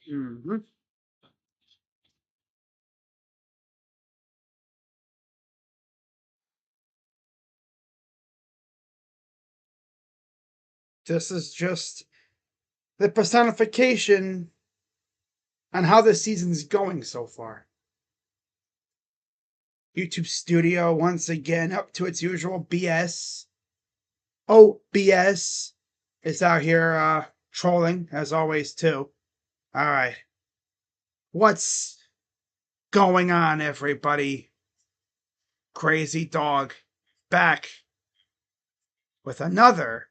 Mhm. This is just the personification on how the season's going so far. YouTube Studio once again up to its usual BS. OBS is out here trolling as always too. All right, what's going on, everybody? Crazy Dog back with another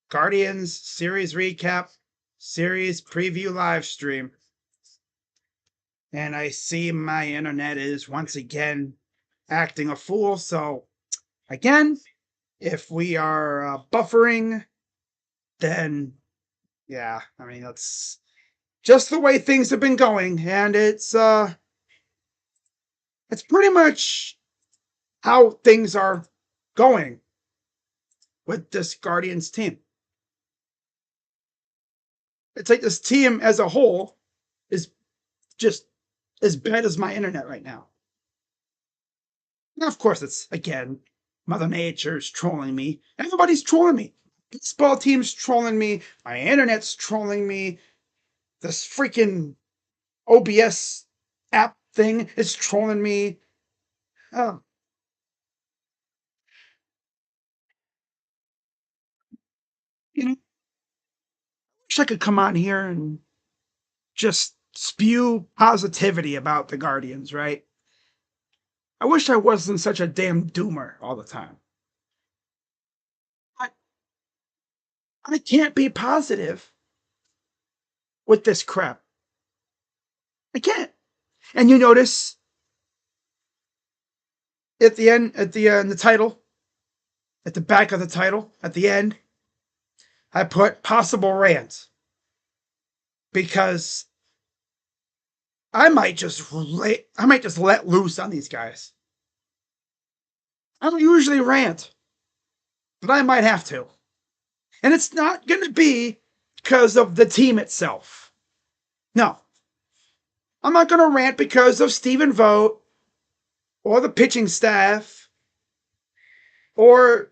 Guardians series recap, series preview live stream. And I see my internet is once again acting a fool. So, again, if we are buffering, then yeah, I mean, that's just the way things have been going. And it's pretty much how things are going with this Guardians team. It's like this team as a whole is just as bad as my internet right now. Now, of course, it's again, Mother Nature's trolling me. Everybody's trolling me. Baseball team's trolling me. My internet's trolling me. This freaking OBS app thing is trolling me. Oh, you know, I wish I could come on here and just spew positivity about the Guardians, right? I wish I wasn't such a damn doomer all the time. I, I can't be positive with this crap. I can't. And you notice at the end, at the title, at the back of the title, at the end, I put possible rant because I might just let loose on these guys. I don't usually rant, but I might have to. And it's not going to be because of the team itself. No. I'm not going to rant because of Stephen Vogt or the pitching staff or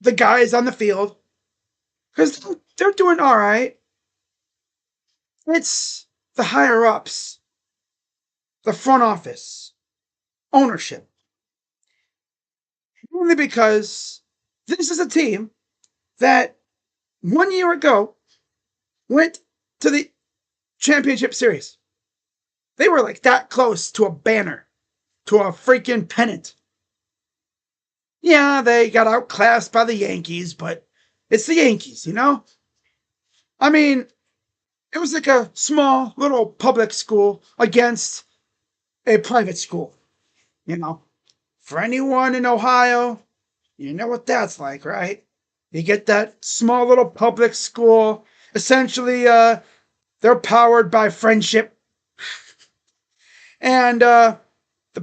the guys on the field because they're doing all right. It's the higher ups, the front office, ownership. Only because this is a team that 1 year ago went to the championship series. They were like that close to a banner, to a freaking pennant. Yeah, they got outclassed by the Yankees, but it's the Yankees, you know? I mean, it was like a small little public school against a private school, you know? For anyone in Ohio, you know what that's like, right? You get that small little public school. Essentially, they're powered by friendship. And the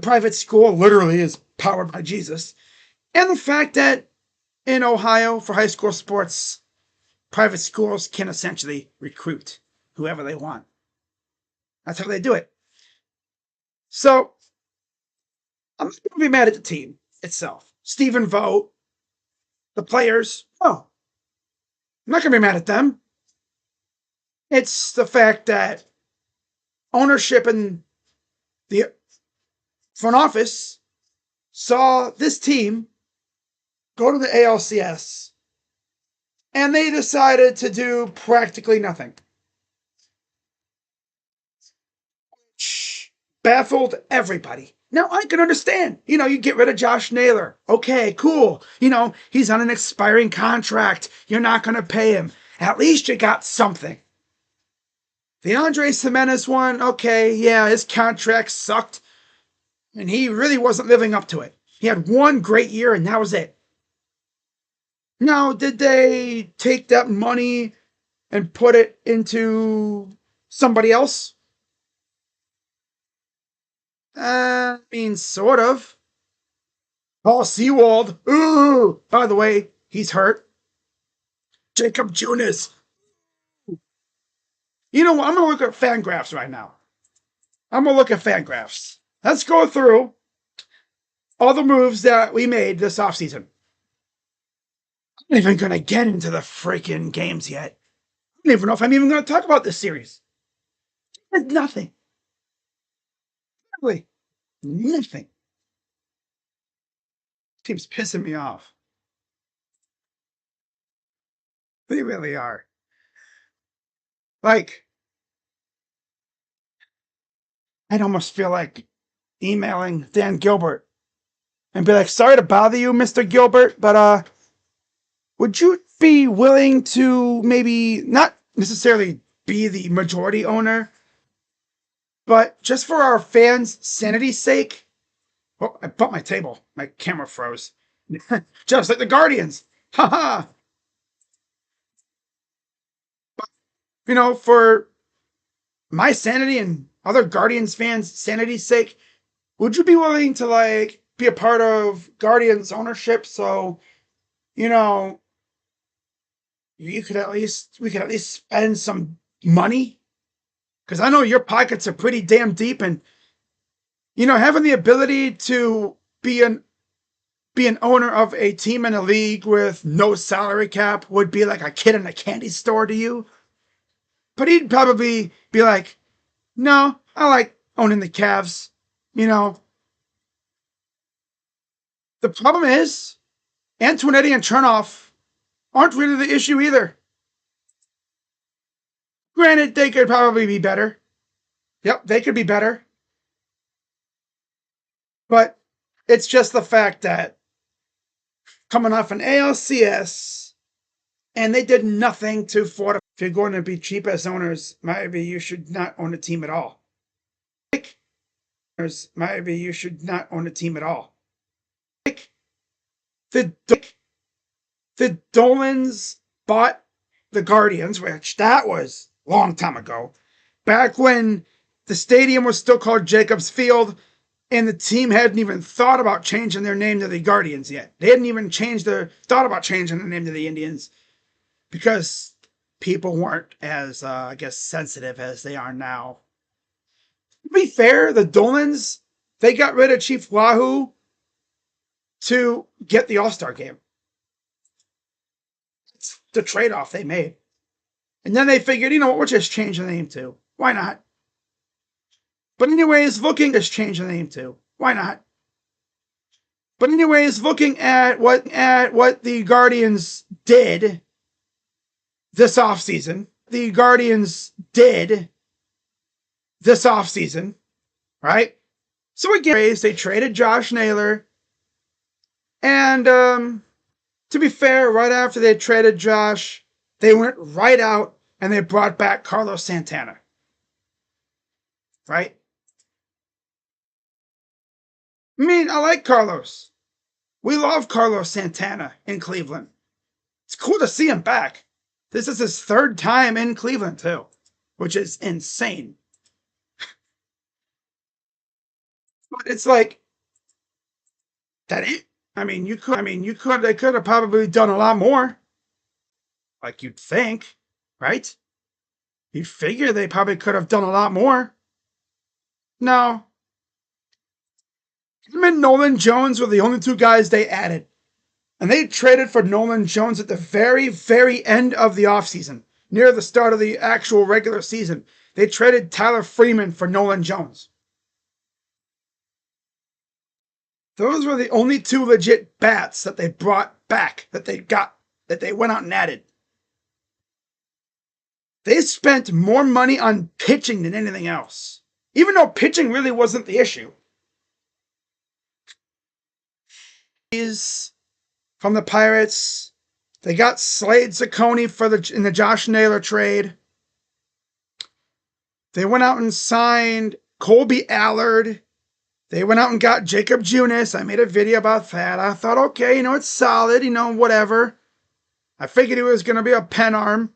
private school literally is powered by Jesus. And the fact that in Ohio, for high school sports, private schools can essentially recruit whoever they want. That's how they do it. So, I'm not going to be mad at the team itself. Stephen Vogt, the players, oh, I'm not going to be mad at them. It's the fact that ownership and the front office saw this team go to the ALCS and they decided to do practically nothing. Baffled everybody. Now, I can understand. You know, you get rid of Josh Naylor. Okay, cool. You know, he's on an expiring contract. You're not going to pay him. At least you got something. The Andres Jimenez one, okay, yeah, his contract sucked. And he really wasn't living up to it. He had one great year and that was it. Now, did they take that money and put it into somebody else. Sort of. Paul Seawald. Ooh, by the way, he's hurt. Jacob Junis. You know what? I'm going to look at Fangraphs right now. I'm going to look at Fangraphs. Let's go through all the moves that we made this offseason. I'm not even going to get into the freaking games yet. I don't even know if I'm even going to talk about this series. There's nothing. Really, nothing. Team's pissing me off. They really are. Like, I'd almost feel like emailing Dan Gilbert and be like, sorry to bother you, Mr. Gilbert, but would you be willing to maybe not necessarily be the majority owner, but just for our fans' sanity's sake? Oh, I bumped my table. My camera froze. Just like the Guardians. Haha. You know, for my sanity and other Guardians fans' sanity's sake, would you be willing to like be a part of Guardians ownership so, you know, we could at least spend some money? Because I know your pockets are pretty damn deep, and you know, having the ability to be an owner of a team in a league with no salary cap would be like a kid in a candy store to you. But he'd probably be like, no, I like owning the Cavs. You know, the problem is Antonetti and Chernoff aren't really the issue either. Granted, they could probably be better. Yep, they could be better. But it's just the fact that coming off an ALCS and they did nothing to fortify. If you're going to be cheap as owners, maybe you should not own a team at all. Maybe you should not own a team at all. The Dolans bought the Guardians, which that was a long time ago, back when the stadium was still called Jacobs Field, and the team hadn't even thought about changing their name to the Guardians yet. They hadn't even thought about changing the name to the Indians because people weren't as, I guess, sensitive as they are now. To be fair, the Dolans, they got rid of Chief Wahoo to get the All-Star game. It's the trade-off they made. And then they figured, you know what, we'll just change the name to. Why not? But anyways, looking at what the Guardians did this offseason, right? So again, they traded Josh Naylor, and to be fair, right after they traded Josh, they went right out and they brought back Carlos Santana, right? I mean, I like Carlos. We love Carlos Santana in Cleveland. It's cool to see him back. This is his third time in Cleveland too, which is insane. But it's like that. They could have probably done a lot more. Like you'd think, right? You'd figure they probably could have done a lot more. No. Him and Nolan Jones were the only two guys they added. And they traded for Nolan Jones at the very, very end of the offseason, near the start of the actual regular season. They traded Tyler Freeman for Nolan Jones. Those were the only two legit bats that they brought back, that they went out and added. They spent more money on pitching than anything else, even though pitching really wasn't the issue. From the Pirates, they got Slade Ciccone in the Josh Naylor trade. They went out and signed Colby Allard. They went out and got Jacob Junis. I made a video about that. I thought, okay, it's solid, whatever. I figured he was going to be a pen arm,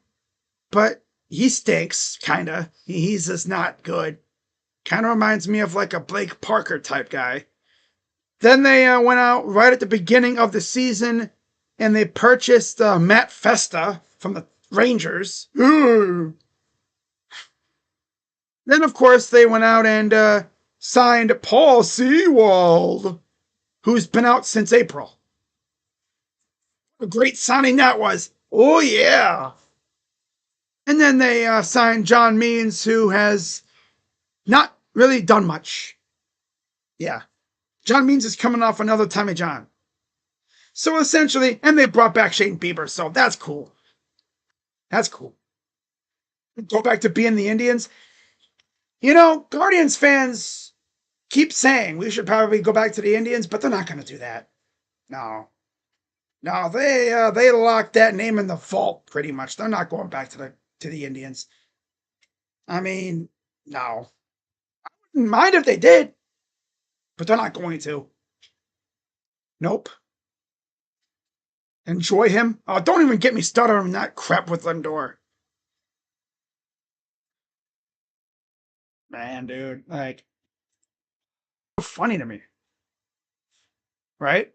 but he stinks, kinda. He's just not good. Kind of reminds me of like a Blake Parker type guy. Then they went out right at the beginning of the season and they purchased Matt Festa from the Rangers. Ooh. Then, of course, they went out and signed Paul Sewald, who's been out since April. A great signing that was. Oh, yeah. And then they signed John Means, who has not really done much. Yeah. John Means is coming off another Tommy John. So essentially, and they brought back Shane Bieber, so that's cool. That's cool. Go back to being the Indians. You know, Guardians fans keep saying we should probably go back to the Indians, but they're not going to do that. No. No, they locked that name in the vault pretty much. They're not going back to the Indians. I mean, no. I wouldn't mind if they did, but they're not going to. Nope. Enjoy him. Oh, don't even get me started on that crap with Lindor. Man, dude, like, so funny to me, right?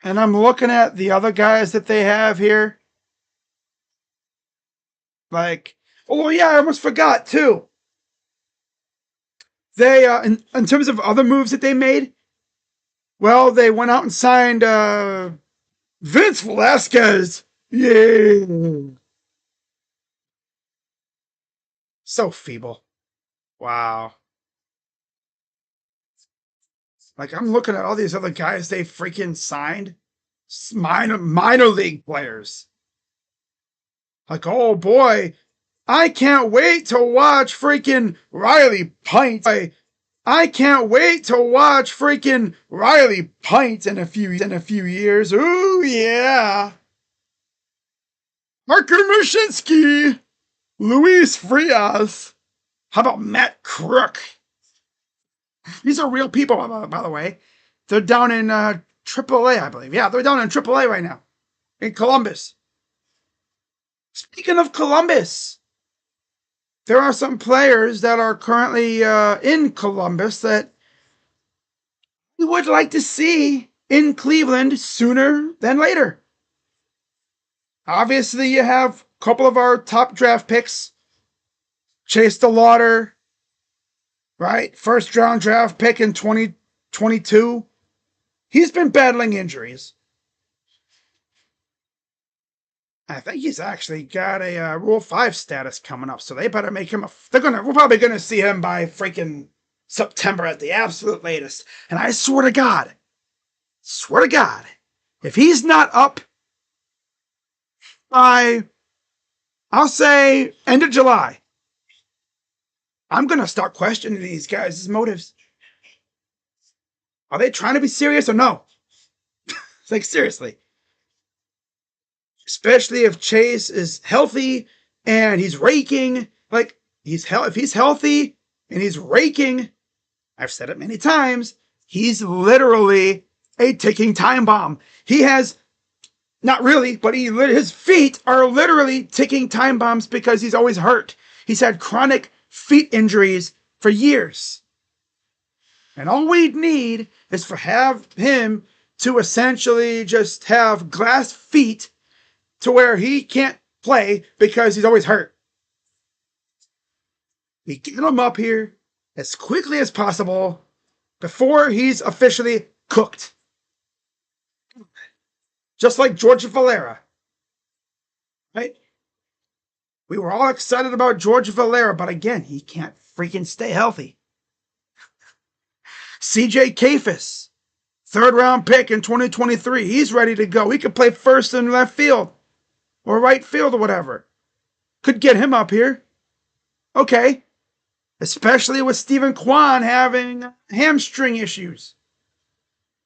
And I'm looking at the other guys that they have here. Like, oh yeah, I almost forgot too. They, in terms of other moves that they made, well, they went out and signed Vince Velasquez. Yeah. So feeble. Wow. Like, I'm looking at all these other guys they freaking signed. Minor league players. Like, oh boy, I can't wait to watch freaking Riley Pint. I can't wait to watch freaking Riley Pint in a few years. Ooh yeah. Marker Mushinski. Luis Frias. How about Matt Crook? These are real people, by the way. They're down in AAA, I believe. Yeah, they're down in AAA right now. In Columbus. Speaking of Columbus, there are some players that are currently in Columbus that we would like to see in Cleveland sooner than later. Obviously, you have a couple of our top draft picks. Chase DeLauder, right? First round draft pick in 2022. He's been battling injuries. I think he's actually got a Rule 5 status coming up, so they better make him we're probably gonna see him by freaking September at the absolute latest. And I swear to God, if he's not up by, I'll say, end of July, I'm gonna start questioning these guys' motives. Are they trying to be serious or no? Like, seriously. Especially if Chase is healthy and he's raking. Like, if he's healthy and he's raking, I've said it many times, he's literally a ticking time bomb. He has, not really, but his feet are literally ticking time bombs because he's always hurt. He's had chronic feet injuries for years. And all we need is for him to essentially just have glass feet to where he can't play because he's always hurt. We get him up here as quickly as possible before he's officially cooked. Just like George Valera. Right? We were all excited about George Valera, but again, he can't freaking stay healthy. CJ Kafis, third round pick in 2023. He's ready to go. He could play first and left field or right field or whatever. Could get him up here. Okay. Especially with Stephen Kwan having hamstring issues.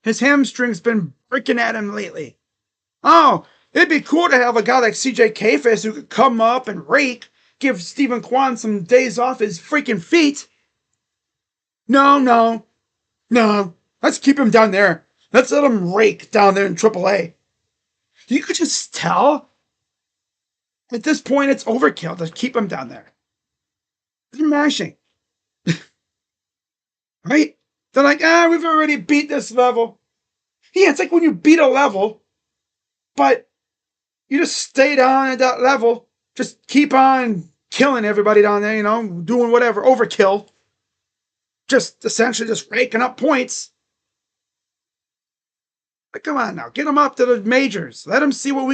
His hamstring's been breaking at him lately. Oh, it'd be cool to have a guy like CJ Kafis who could come up and rake, give Stephen Kwan some days off his freaking feet. No. Let's keep him down there. Let's let him rake down there in AAA. You could just tell At this point, it's overkill to keep them down there. They're mashing. Right? They're like, we've already beat this level. Yeah, it's like when you beat a level, but you just stay down at that level. Just keep on killing everybody down there, doing whatever, overkill. Just essentially just raking up points. But come on now, get them up to the majors. Let us see what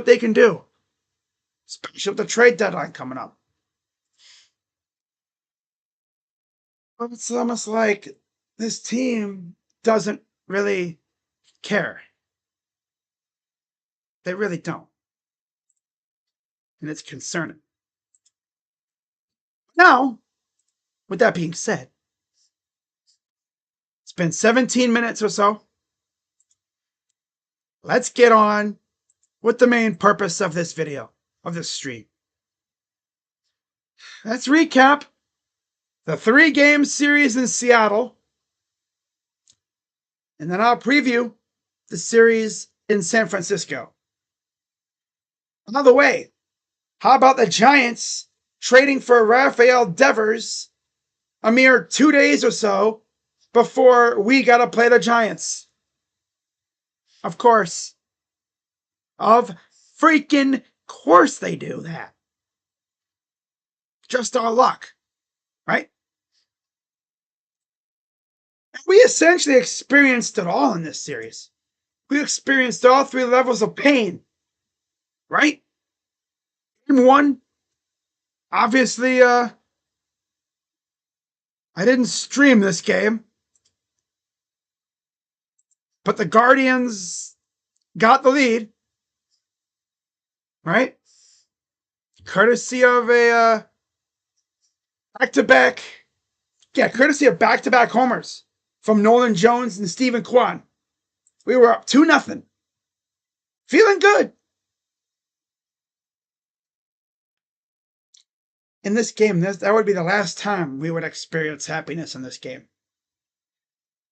they can do. Especially with the trade deadline coming up. But it's almost like this team doesn't really care. They really don't. And it's concerning. Now, with that being said, it's been 17 minutes or so. Let's get on with the main purpose of this video, of this stream. Let's recap the 3-game series in Seattle. And then I'll preview the series in San Francisco. By the way, how about the Giants trading for Rafael Devers a mere 2 days or so before we got to play the Giants? Of course. Of freaking course they do that. Just our luck, right? We essentially experienced it all in this series. We experienced all 3 levels of pain, right? Game 1, obviously, I didn't stream this game, but the Guardians got the lead, right? Courtesy of a back-to-back, courtesy of back-to-back homers from Nolan Jones and Stephen Kwan. We were up 2-0. Feeling good. In this game, that would be the last time we would experience happiness in this game.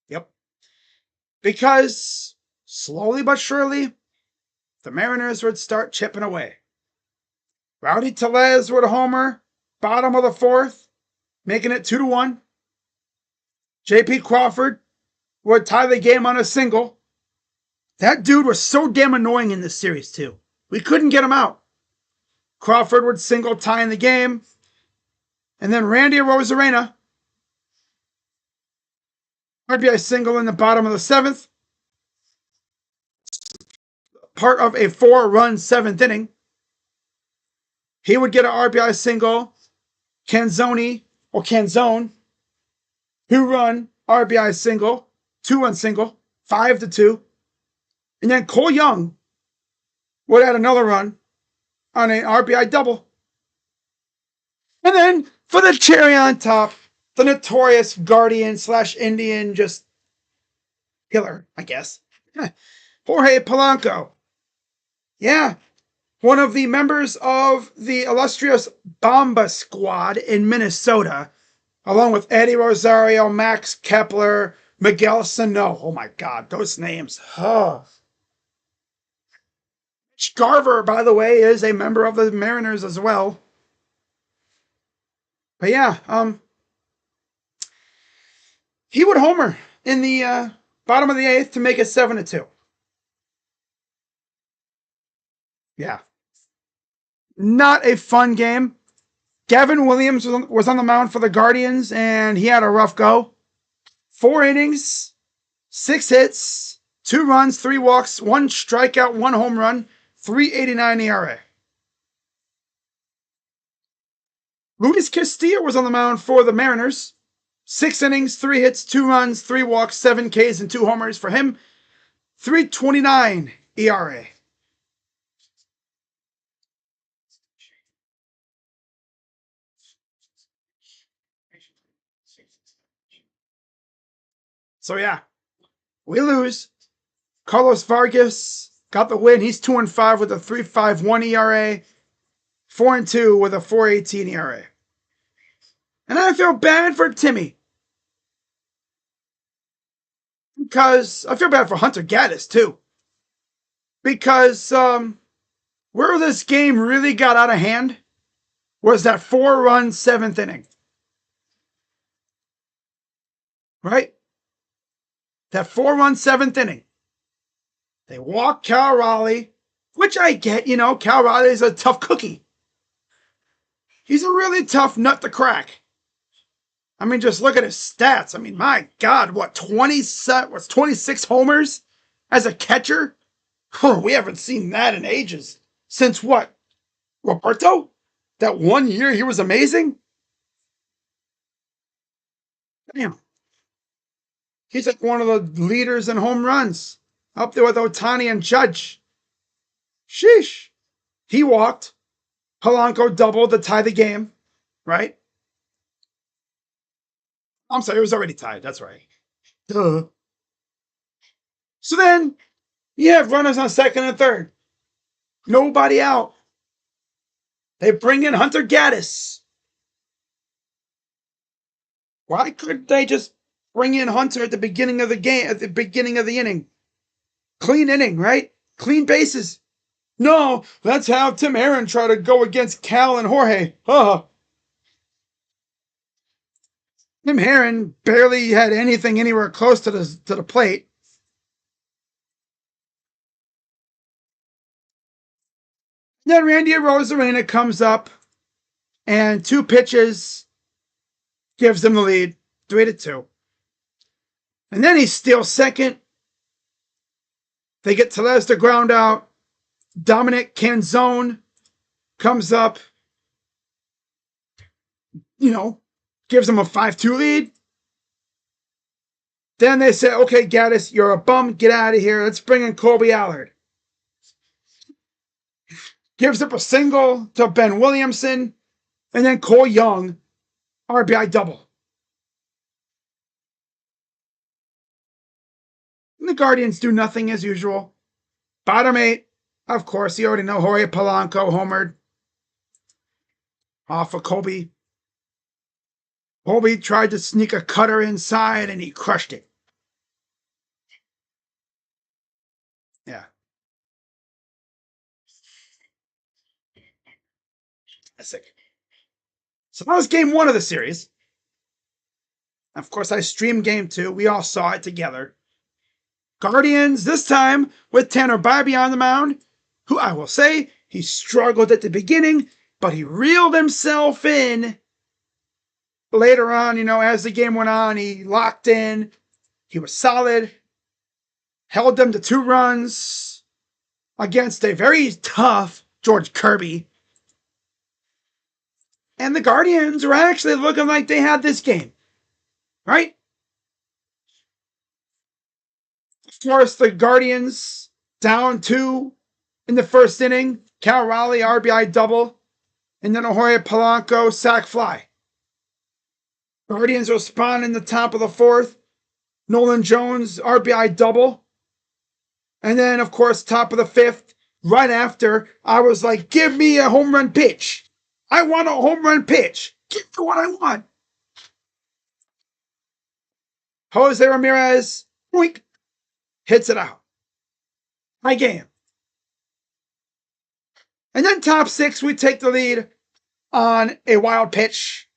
Yep. Because slowly but surely, the Mariners would start chipping away. Rowdy Tellez would homer, bottom of the 4th, making it 2-1. J.P. Crawford would tie the game on a single. That dude was so damn annoying in this series, too. We couldn't get him out. Crawford would single tie in the game. And then Randy Arozarena, RBI single in the bottom of the 7th. Part of a 4-run 7th inning. He would get an RBI single. Canzone, 2-run RBI single. 2-run single. 5-2. And then Cole Young would add another run on an RBI double. And then, for the cherry on top, the notorious Guardian / Indian just killer, I guess. Jorge Polanco. Yeah, one of the members of the illustrious Bomba Squad in Minnesota, along with Eddie Rosario, Max Kepler, Miguel Sano. Oh my God, those names. Mitch Garver, by the way, is a member of the Mariners as well. But yeah, he would homer in the bottom of the 8th to make it 7-2. Yeah. Not a fun game. Gavin Williams was on the mound for the Guardians, and he had a rough go. 4 innings, 6 hits, 2 runs, 3 walks, 1 strikeout, 1 home run, 3.89 ERA. Luis Castillo was on the mound for the Mariners. 6 innings, 3 hits, 2 runs, 3 walks, 7 Ks, and 2 homers for him. 3.29 ERA. So yeah, we lose. Carlos Vargas got the win. He's 2-5 with a 3.51 ERA. 4-2 with a 4.18 ERA. And I feel bad for Timmy. Because I feel bad for Hunter Gaddis too. Because Where this game really got out of hand was that 4-run 7th inning. Right? That 4-run 7th inning. They walk Cal Raleigh, which I get, Cal Raleigh's a tough cookie. He's a really tough nut to crack. I mean, just look at his stats. I mean, my God, what, 26 homers as a catcher? We haven't seen that in ages. Since what? Roberto? That 1 year he was amazing? Damn. He's like one of the leaders in home runs. Up there with Ohtani and Judge. Sheesh. He walked. Polanco doubled to tie the game. Right? I'm sorry, it was already tied. That's right. Duh. So then, you have runners on second and third. Nobody out. They bring in Hunter Gaddis. Why couldn't they just bring in Hunter at the beginning of the game, at the beginning of the inning? Clean inning, right? Clean bases. No, let's have Tim Aaron try to go against Cal and Jorge. Tim Aaron barely had anything anywhere close to the plate. Then Randy Arozarena comes up and 2 pitches gives them the lead, 3-2. And then he steals second. They get Tellez to ground out. Dominic Canzone comes up, gives them a 5-2 lead. Then they say, okay, Gaddis, you're a bum. Get out of here. Let's bring in Colby Allard. Gives up a single to Ben Williamson. And then Cole Young, RBI double. And the Guardians do nothing as usual. Bottom 8, of course, you already know Jorge Polanco homered off of Colby. Colby tried to sneak a cutter inside and he crushed it. Yeah. That's sick. So that was game 1 of the series. Of course, I streamed game 2. We all saw it together. Guardians, this time with Tanner Bibee on the mound, who I will say, he struggled at the beginning, but he reeled himself in later on, as the game went on. He locked in. He was solid. Held them to 2 runs against a very tough George Kirby. And the Guardians were actually looking like they had this game. Right? Of course, the Guardians down 2 in the first inning. Cal Raleigh RBI double. And then a Jorge Polanco sac fly. Guardians respond in the top of the 4th. Nolan Jones RBI double. And then, of course, top of the 5th, right after, I was like, give me a home run pitch. I want a home run pitch. Give me what I want. Jose Ramirez, boink, hits it out. High game. And then top 6, we take the lead on a wild pitch.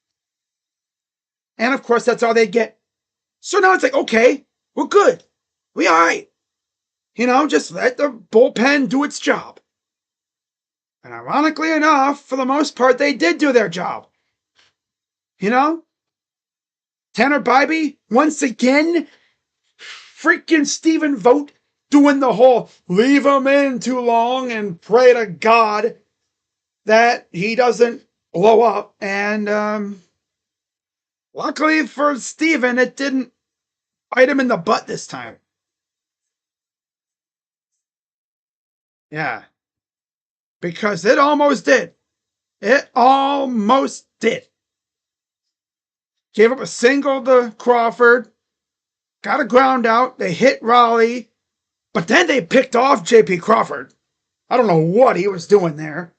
And of course, that's all they get. So now it's like, okay, we're good. We all right. Just let the bullpen do its job. And ironically enough, for the most part, they did do their job. Tanner Bibee, once again, freaking Stephen Vogt doing the whole leave him in too long and pray to God that he doesn't blow up. And luckily for Stephen, it didn't bite him in the butt this time. Yeah. Because it almost did. It almost did. Gave up a single to Crawford. Got a ground out. They hit Raleigh. But then they picked off J.P. Crawford. I don't know what he was doing there.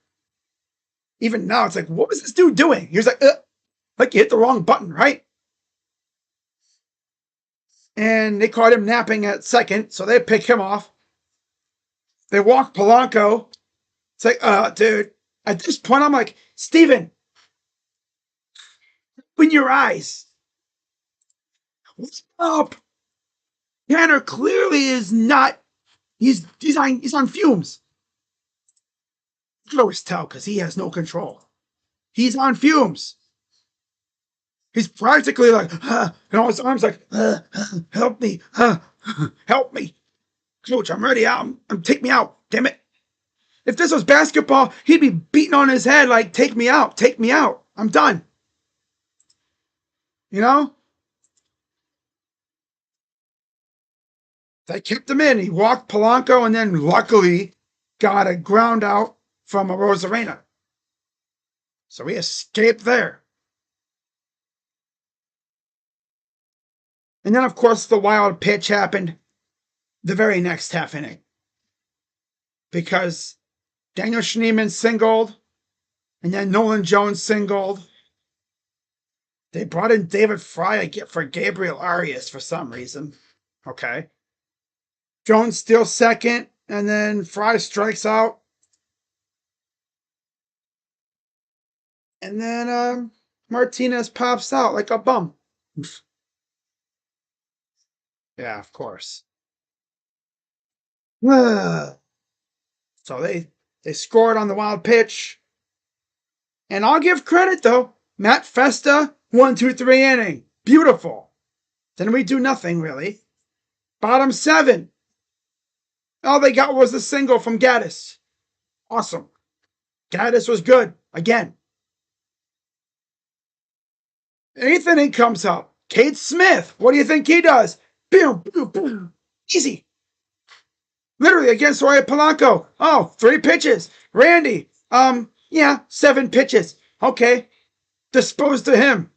Even now, it's like, what was this dude doing? He was like you hit the wrong button, right? And they caught him napping at second, so they pick him off. They walk Polanco. It's like, dude, at this point, I'm like, Steven, open your eyes. What's up? Tanner clearly is not, he's on fumes. You can always tell because he has no control. He's on fumes. He's practically like, and all his arms like, help me, help me. Coach, I'm ready out. Take me out. Damn it. If this was basketball, he'd be beating on his head like, take me out, take me out. I'm done. You know? They kept him in. He walked Polanco and then luckily got a ground out from a Rosarena. So he escaped there. And then, of course, the wild pitch happened the very next half inning. Because Daniel Schneemann singled, and then Nolan Jones singled. They brought in David Fry for Gabriel Arias for some reason. Okay. Jones steals second, and then Fry strikes out. And then Martinez pops out like a bum. Yeah, of course. So they scored on the wild pitch. And I'll give credit, though. Matt Festa, 1-2-3 inning. Beautiful. Then we do nothing, really. Bottom 7. All they got was a single from Gaddis. Awesome. Gaddis was good. Again. 8th inning comes up. Cade Smith. What do you think he does? Boom, boom, boom. Easy. Literally against Roy Polanco. Oh, 3 pitches. Randy. Yeah, 7 pitches. Okay. Disposed to him.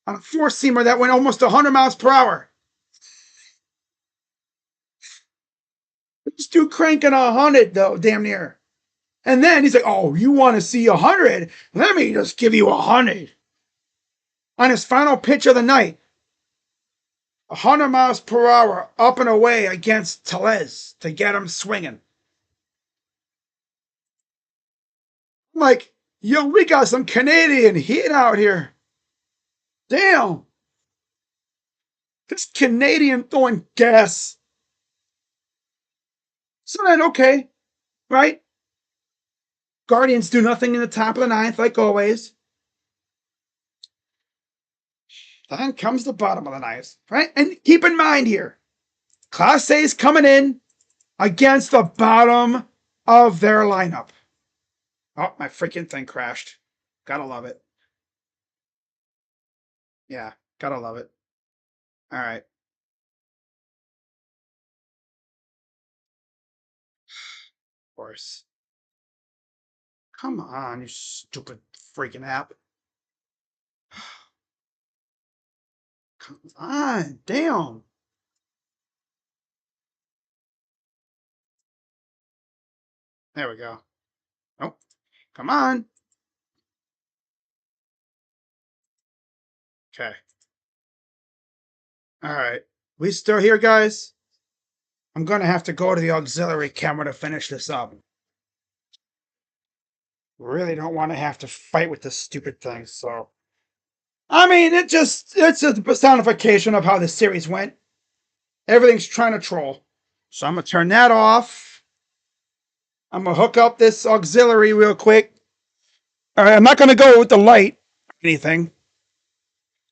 On a 4-seamer that went almost 100 miles per hour. This dude cranking 100, though, damn near. And then he's like, oh, you want to see 100? Let me just give you 100. On his final pitch of the night, 100 miles per hour up and away against Tellez to get him swinging. I'm like, yo, we got some Canadian heat out here. Damn. This Canadian throwing gas. So then, okay, right? Guardians do nothing in the top of the 9th, like always. Then comes the bottom of the 9th, right? And keep in mind here, Class A is coming in against the bottom of their lineup. Oh, my freaking thing crashed. Gotta love it. Yeah, gotta love it. All right. Of course. Come on, you stupid freaking app. Come on, damn. There we go. Oh, come on. Okay. All right. We still here, guys? I'm going to have to go to the auxiliary camera to finish this up. Really don't want to have to fight with this stupid thing, so. I mean, it's a personification of how the series went. Everything's trying to troll. So I'm going to turn that off. I'm going to hook up this auxiliary real quick. All right, I'm not going to go with the light or anything.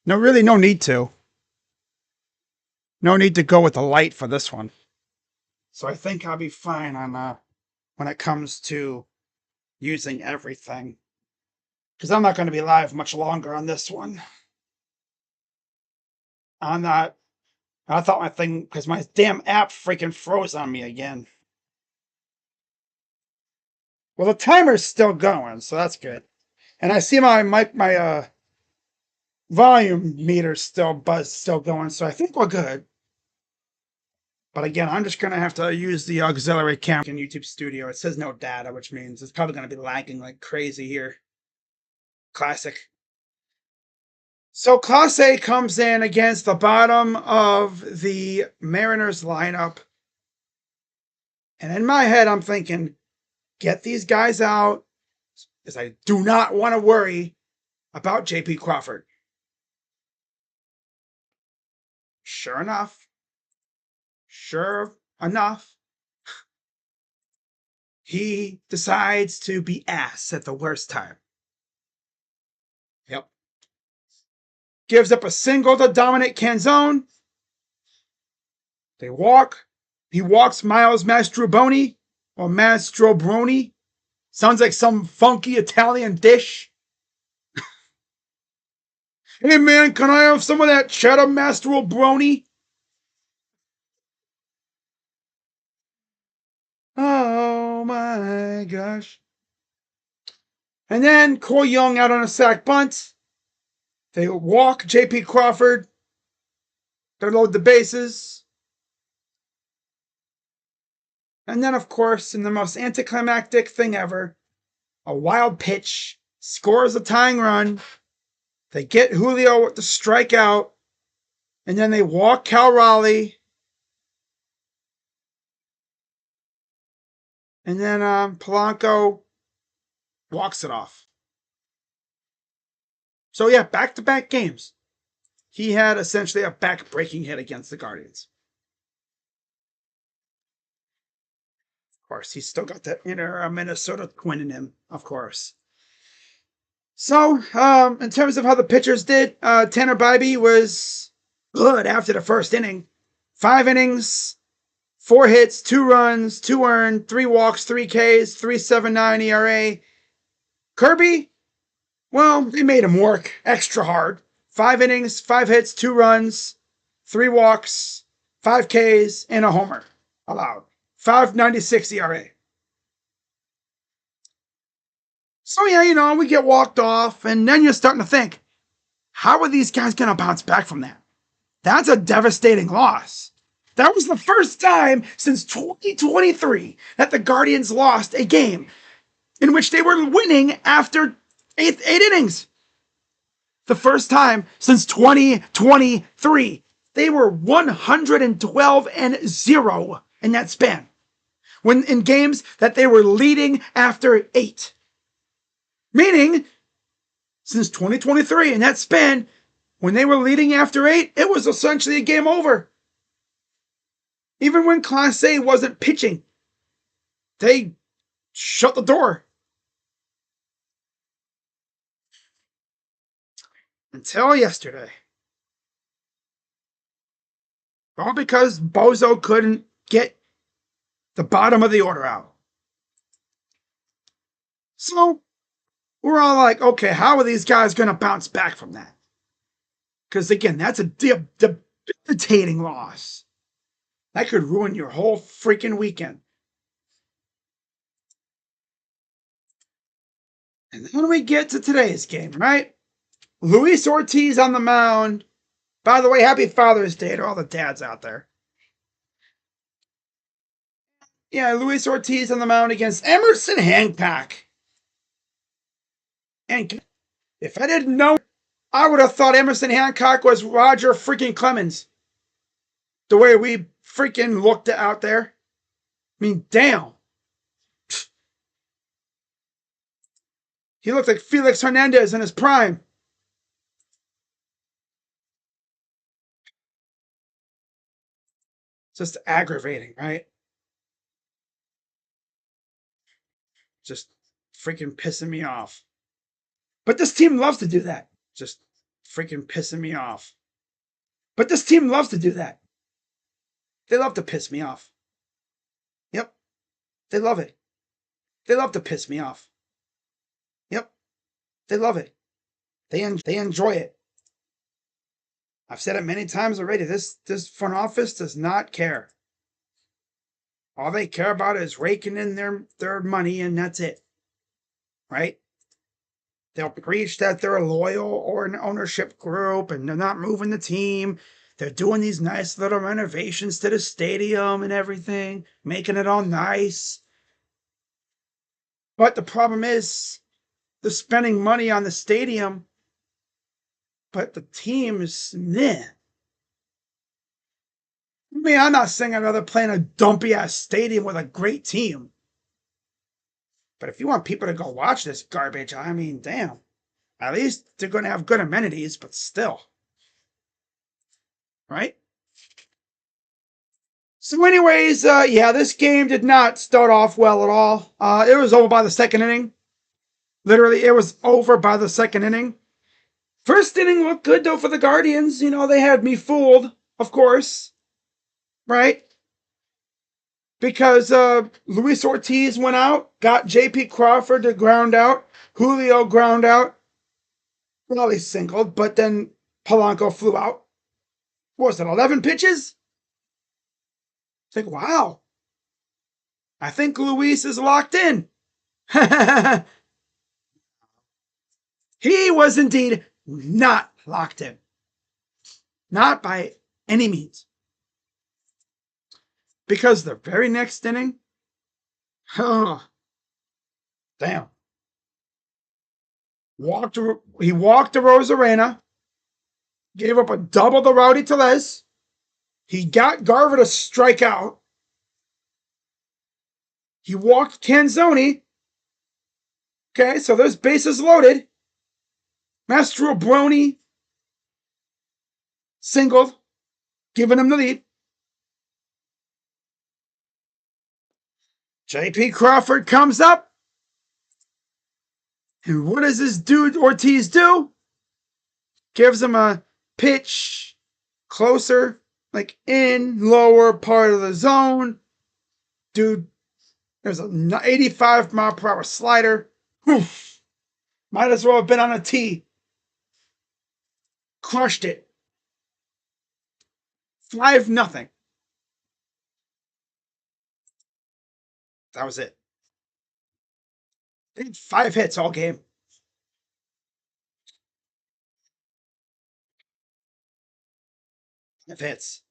No, really, no need to. No need to go with the light for this one. So I think I'll be fine on when it comes to using everything. Because I'm not going to be live much longer on this one. I'm not. I thought my thing, because my damn app freaking froze on me again. Well, the timer's still going, so that's good. And I see my volume meter still going, so I think we're good. But again, I'm just going to have to use the auxiliary camera in YouTube Studio. It says no data, which means it's probably going to be lagging like crazy here. Classic. So Class A comes in against the bottom of the Mariners lineup. And in my head, I'm thinking, Get these guys out, because I do not want to worry about J.P. Crawford. Sure enough, he decides to be ass at the worst time. Yep. Gives up a single to Dominic Canzone. They walk. He walks Miles Mastrobuoni or Mastrobroni. Sounds like some funky Italian dish. Hey man, can I have some of that cheddar Mastrobroni? Oh my gosh. And then Cole Young out on a sack bunt. They walk J.P. Crawford. They load the bases. And then, of course, in the most anticlimactic thing ever, a wild pitch scores a tying run. They get Julio with the strikeout. And then they walk Cal Raleigh. And then Polanco walks it off. So, yeah, back-to-back games. He had essentially a back-breaking hit against the Guardians. Of course, he's still got that inner Minnesota twin in him, of course. So, in terms of how the pitchers did, Tanner Bybee was good after the first inning. 5 innings, 4 hits, 2 runs, 2 earned, 3 walks, 3 Ks, 3.79 ERA. Kirby, well, they made him work extra hard. 5 innings, 5 hits, 2 runs, 3 walks, 5 Ks, and a homer allowed. 5.96 ERA. So, yeah, we get walked off, and then you're starting to think, how are these guys going to bounce back from that? That's a devastating loss. That was the first time since 2023 that the Guardians lost a game in which they were winning after 8 innings. The first time since 2023. They were 112-0 in that span. When in games that they were leading after 8. Meaning, since 2023, in that span, when they were leading after 8, it was essentially a game over. Even when Class A wasn't pitching, they shut the door. Until yesterday. All because Bozo couldn't get the bottom of the order out. So, we're all like, okay, how are these guys going to bounce back from that? Because, again, that's a debilitating loss. That could ruin your whole freaking weekend. And then we get to today's game, right? Luis Ortiz on the mound. By the way, happy Father's Day to all the dads out there. Yeah, Luis Ortiz on the mound against Emerson Hancock. And if I didn't know, I would have thought Emerson Hancock was Roger freaking Clemens. The way we freaking looked out there. I mean, damn. He looked like Felix Hernandez in his prime. Just aggravating, right? Just freaking pissing me off. But this team loves to do that. Just freaking pissing me off. But this team loves to do that. They love to piss me off. Yep. They love it. They love to piss me off. Yep. They love it. They enjoy it. I've said it many times already. This front office does not care. All they care about is raking in their money, and that's it. Right? They'll preach that they're a loyal or an ownership group and they're not moving the team. They're doing these nice little renovations to the stadium and everything, making it all nice. But the problem is, they're spending money on the stadium, but the team is meh. I mean, I'm not saying I'd rather play in a dumpy-ass stadium with a great team. But if you want people to go watch this garbage, I mean, damn. At least they're going to have good amenities, but still. Right? So anyways, yeah, this game did not start off well at all. It was over by the second inning. Literally, it was over by the second inning. First inning looked good, though, for the Guardians. You know, they had me fooled, of course. Right? Because Luis Ortiz went out, got J.P. Crawford to ground out, Julio ground out. Well, he singled, but then Polanco flew out. What was it, 11 pitches? It's like, wow. I think Luis is locked in. He was indeed not locked in. Not by any means. Because the very next inning, oh, damn. He walked to Rosarena, gave up a double to Rowdy Tellez. He got Garver to strike out. He walked Canzoni. Okay, so there's bases loaded. Mastro Brony singled, giving him the lead. J.P. Crawford comes up. And what does this dude Ortiz do? Gives him a pitch closer, like in lower part of the zone. Dude, there's an 85 mile per hour slider. Oof. Might as well have been on a tee. Crushed it. 5-0. That was it. They had 5 hits all game. Five hits.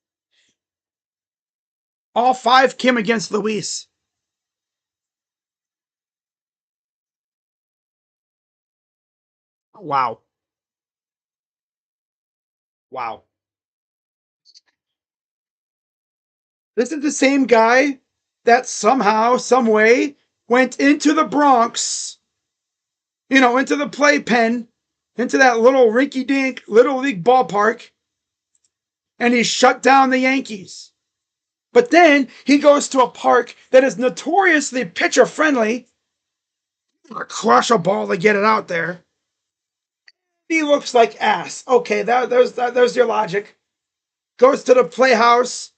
All 5 came against Luis. Wow. Wow. This is the same guy that somehow, some way, went into the Bronx, into the playpen, into that little rinky-dink little league ballpark, and he shut down the Yankees. But then he goes to a park that is notoriously pitcher-friendly, crush a ball to get it out there. He looks like ass. Okay, there's your logic. Goes to the playhouse,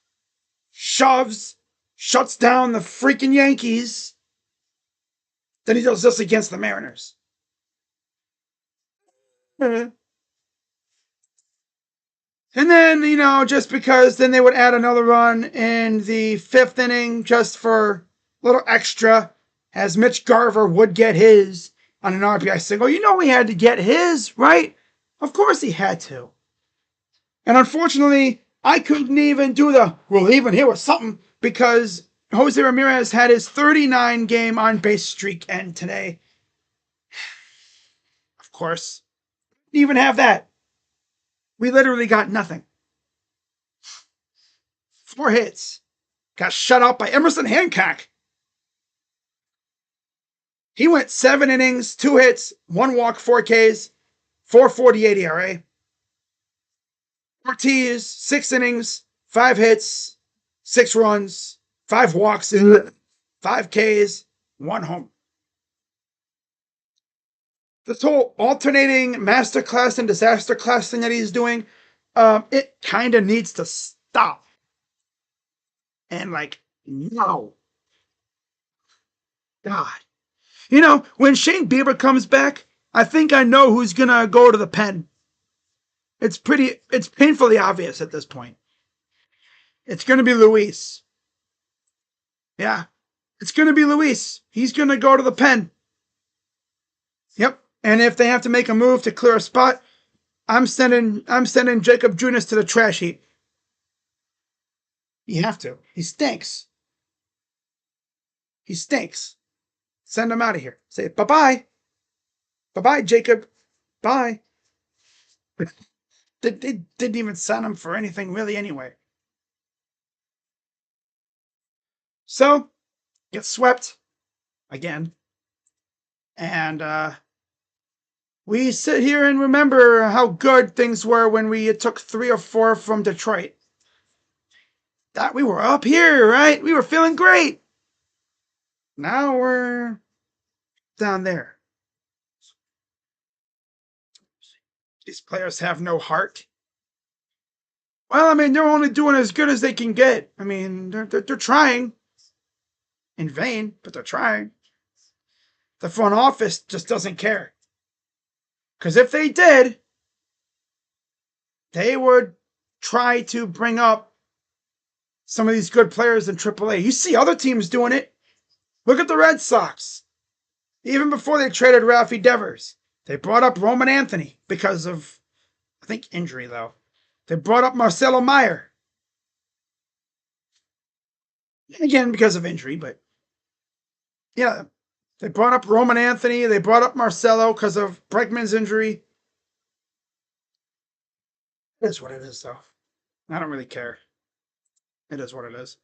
shoves, shuts down the freaking Yankees. Then he does this against the Mariners. And then, just because then they would add another run in the 5th inning just for a little extra, as Mitch Garver would get his on an RBI single. He had to get his, right? Of course he had to. And unfortunately, I couldn't even do we'll even here with something, because Jose Ramirez had his 39-game on-base streak end today. Of course. Didn't even have that. We literally got nothing. 4 hits. Got shut out by Emerson Hancock. He went 7 innings, 2 hits, 1 walk, 4 Ks, 4.48 ERA. Ortiz, 6 innings, 5 hits, 6 runs, 5 walks, 5 Ks, 1 home. This whole alternating masterclass and disaster class thing that he's doing, it kind of needs to stop. And no. God. When Shane Bieber comes back, I think I know who's going to go to the pen. It's painfully obvious at this point. It's going to be Luis. Yeah. It's going to be Luis. He's going to go to the pen. Yep. And if they have to make a move to clear a spot, I'm sending Jacob Junis to the trash heap. You have to. He stinks. He stinks. Send him out of here. Say bye-bye. Bye-bye, Jacob. Bye. They didn't even sign him for anything really anyway. So, get swept again. And we sit here and remember how good things were when we took 3 or 4 from Detroit. That we were up here, right? We were feeling great. Now we're down there. These players have no heart. Well, I mean, they're only doing as good as they can get. I mean, they're trying. In vain, but they're trying. The front office just doesn't care. Because if they did, they would try to bring up some of these good players in AAA. You see other teams doing it. Look at the Red Sox. Even before they traded Rafi Devers, they brought up Roman Anthony because of, I think, injury, though. They brought up Marcelo Meyer. Again, because of injury, but yeah. They brought up Roman Anthony. They brought up Marcelo because of Bregman's injury. It is what it is, though. I don't really care. It is what it is.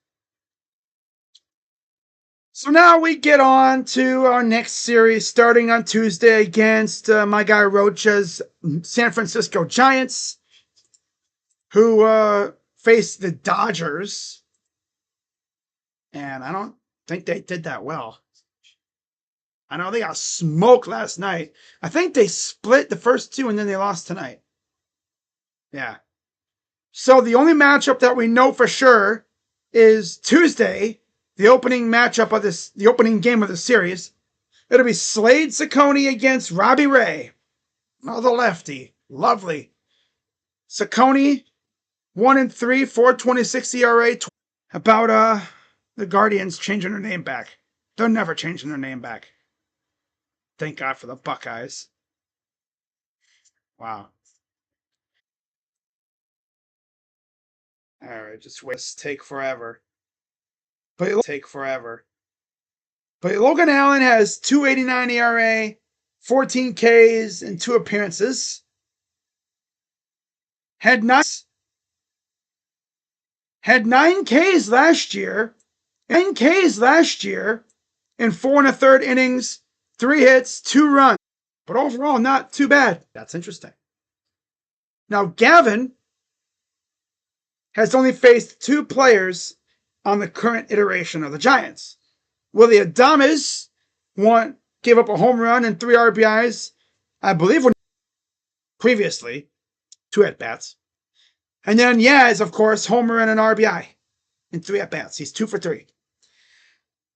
So now we get on to our next series starting on Tuesday against my guy Rocha's San Francisco Giants, who faced the Dodgers. And I don't think they did that well. I know they got smoked last night. I think they split the first 2 and then they lost tonight. Yeah. So the only matchup that we know for sure is Tuesday, the opening matchup of this, the opening game of the series. It'll be Slade Ciccone against Robbie Ray. Oh, the lefty. Lovely. Ciccone, 1-3, 4.26 ERA. About the Guardians changing their name back. They're never changing their name back. Thank God for the Buckeyes. Wow. All right, just wait. Take forever. But Logan Allen has 2.89 ERA, 14 Ks, and 2 appearances. Had 9 Ks last year. 9 Ks last year in 4 1/3 innings, 3 hits, 2 runs. But overall, not too bad. That's interesting. Now, Gavin has only faced 2 players on the current iteration of the Giants. Willie Adames gave up a home run and 3 RBIs, I believe, when previously, 2 at-bats. And then Yaz, of course, homer and an RBI in 3 at-bats. He's 2 for 3.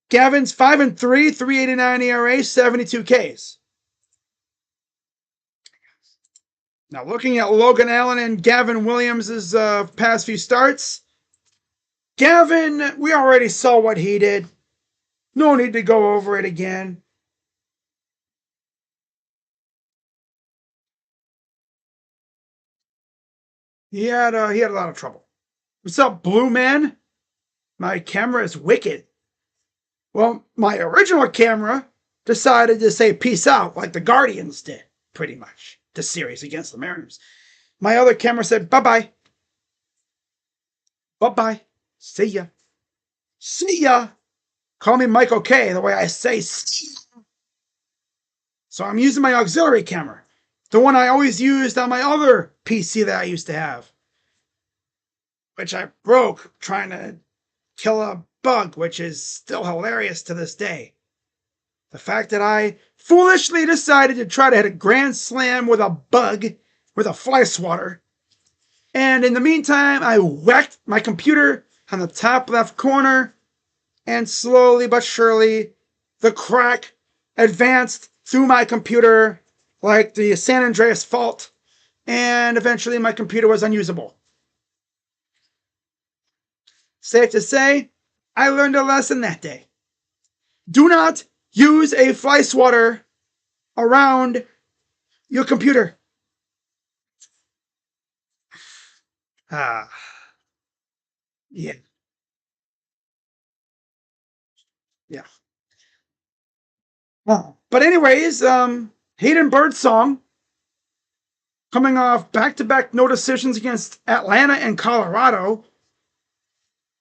Gavin's 5-3, 3.89 ERA, 72 Ks. Now, looking at Logan Allen and Gavin Williams' past few starts, Gavin, we already saw what he did. No need to go over it again. He had a lot of trouble. What's up, Blue Man? My camera is wicked. Well, my original camera decided to say peace out like the Guardians did, pretty much, the series against the Mariners. My other camera said bye-bye. Bye-bye. See ya. See ya. Call me Michael K, the way I say see ya. So I'm using my auxiliary camera, the one I always used on my other PC that I used to have, which I broke trying to kill a bug, which is still hilarious to this day. The fact that I foolishly decided to try to hit a grand slam with a bug, with a fly swatter, and in the meantime, I whacked my computer on the top left corner, and slowly but surely, the crack advanced through my computer like the San Andreas fault, and eventually my computer was unusable. Safe to say, I learned a lesson that day. Do not use a fly swatter around your computer. Yeah. Yeah. But anyways, Hayden Birdsong coming off back-to-back no decisions against Atlanta and Colorado.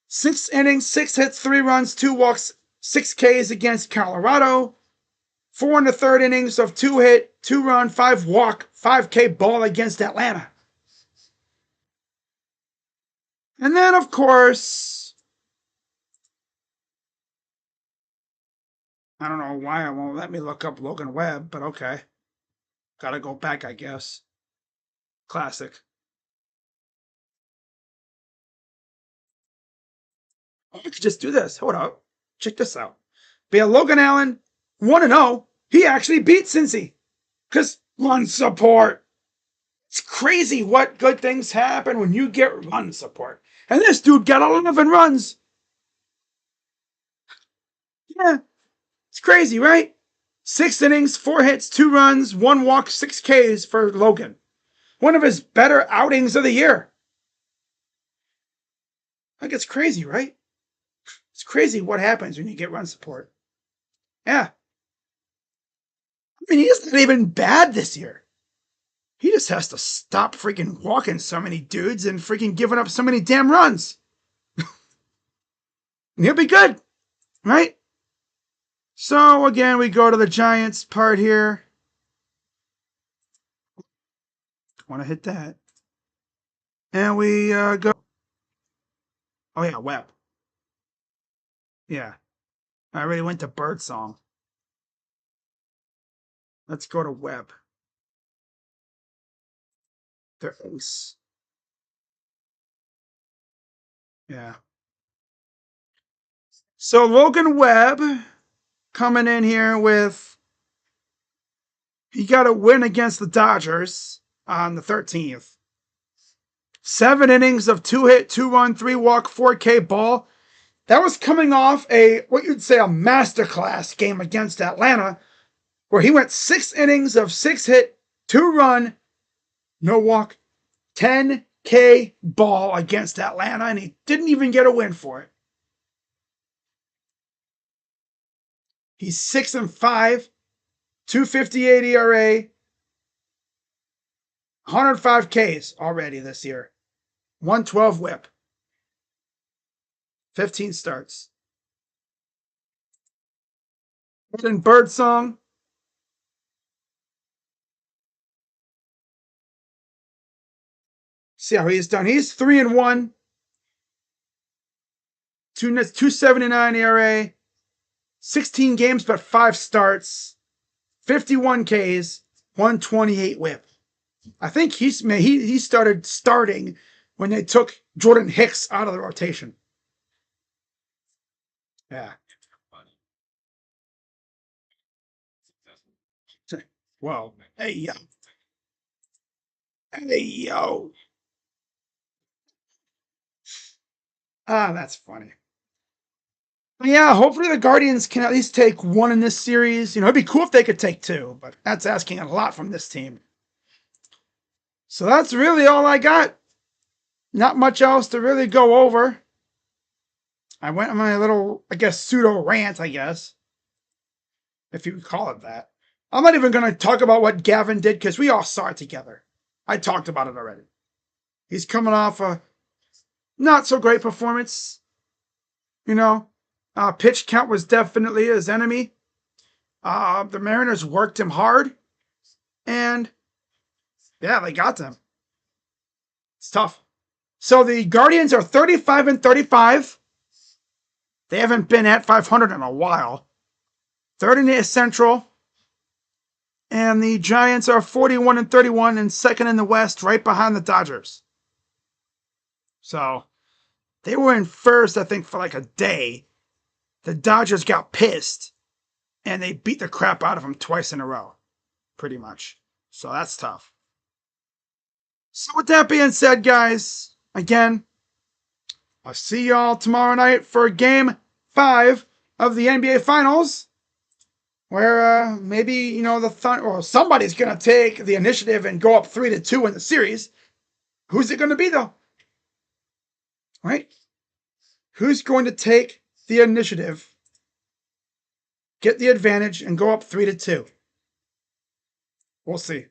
6 innings, 6 hits, 3 runs, 2 walks, 6 Ks against Colorado. 4 in the third innings of 2 hit, 2 run, 5 walk, 5K ball against Atlanta. And then, of course, I don't know why it won't let me look up Logan Webb, but okay. Gotta go back, I guess. Classic. I could just do this. Hold up. Check this out. But yeah, Logan Allen, 1-0. He actually beat Cincy. Because run support. It's crazy what good things happen when you get run support. And this dude got 11 runs. Yeah, it's crazy, right? 6 innings, 4 hits, 2 runs, 1 walk, 6 Ks for Logan. One of his better outings of the year. Like, it's crazy, right? It's crazy what happens when you get run support. Yeah. I mean, he's not even bad this year. He just has to stop freaking walking so many dudes and freaking giving up so many damn runs. He'll be good, right? So, again, we go to the Giants part here. Want to hit that. And we go. Oh, yeah, Webb. Yeah. I already went to Birdsong. Let's go to Webb. Their ace. Yeah. So Logan Webb coming in here with, he got a win against the Dodgers on the 13th. 7 innings of 2 hit, 2 run, 3 walk, 4K ball. That was coming off what you'd say a masterclass game against Atlanta, where he went 6 innings of 6 hit, 2 run, no walk, 10K ball against Atlanta, and he didn't even get a win for it. He's 6-5, 2.58 ERA, 105 Ks already this year, 112 WHIP, 15 starts. In Birdsong, see how he's done. He's 3-1, 2.79 ERA, 16 games but 5 starts, 51 Ks, 128 WHIP. I think he started starting when they took Jordan Hicks out of the rotation. Yeah. Whoa. Hey, yo. Hey, yo. Ah, that's funny. But yeah, hopefully the Guardians can at least take 1 in this series. It'd be cool if they could take 2, but that's asking a lot from this team. So that's really all I got. Not much else to really go over. I went on my little, I guess, pseudo rant, I guess, if you would call it that. I'm not even going to talk about what Gavin did because we all saw it together. I talked about it already. He's coming off a not so great performance. Pitch count was definitely his enemy. The Mariners worked him hard. And yeah, they got them. It's tough. So the Guardians are 35-35. They haven't been at 500 in a while. Third in the Central. And the Giants are 41-31 and second in the West, right behind the Dodgers. So they were in first, I think, for like a day. The Dodgers got pissed. And they beat the crap out of them twice in a row. Pretty much. So that's tough. So with that being said, guys, again, I'll see y'all tomorrow night for Game 5 of the NBA Finals, where maybe somebody's gonna take the initiative and go up 3-2 in the series. Who's it gonna be though? Right? Who's going to take the initiative, get the advantage, and go up 3-2? We'll see.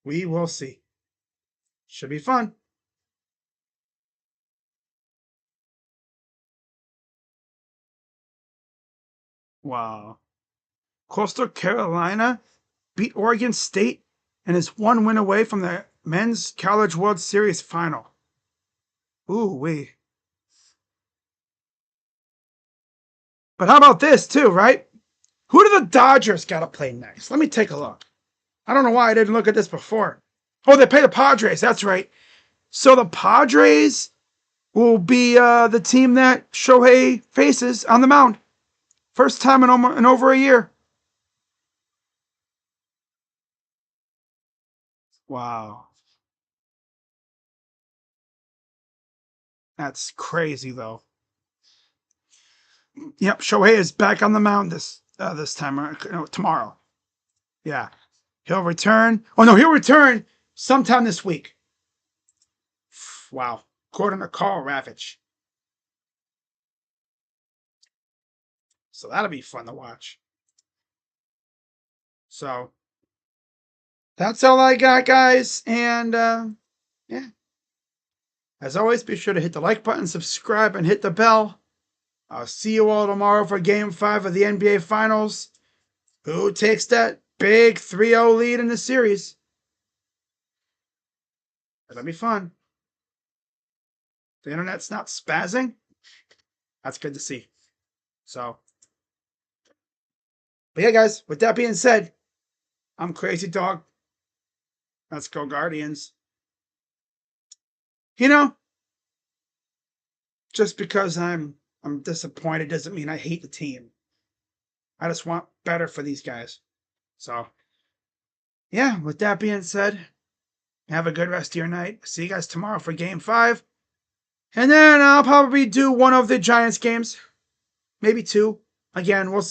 We will see. Should be fun. Wow. Coastal Carolina beat Oregon State and is 1 win away from the Men's College World Series final. Ooh wee. But how about this too, right? Who do the Dodgers got to play next? Let me take a look. I don't know why I didn't look at this before. Oh, they play the Padres. That's right. So the Padres will be the team that Shohei faces on the mound. First time in over a year. Wow. That's crazy, though. Yep, Shohei is back on the mound this time. No, tomorrow. Yeah. He'll return. Oh, no, he'll return sometime this week. Wow. According to Carl Ravitch. So that'll be fun to watch. So that's all I got, guys. And yeah. As always, be sure to hit the like button, subscribe, and hit the bell. I'll see you all tomorrow for Game 5 of the NBA Finals. Who takes that big 3-0 lead in the series? That'll be fun. The internet's not spazzing. That's good to see. So, but yeah, guys, with that being said, I'm Crazy Dog. Let's go, Guardians. You know, just because I'm disappointed doesn't mean I hate the team. I just want better for these guys. So, yeah, with that being said, have a good rest of your night. See you guys tomorrow for Game 5. And then I'll probably do one of the Giants games. Maybe 2. Again, we'll see.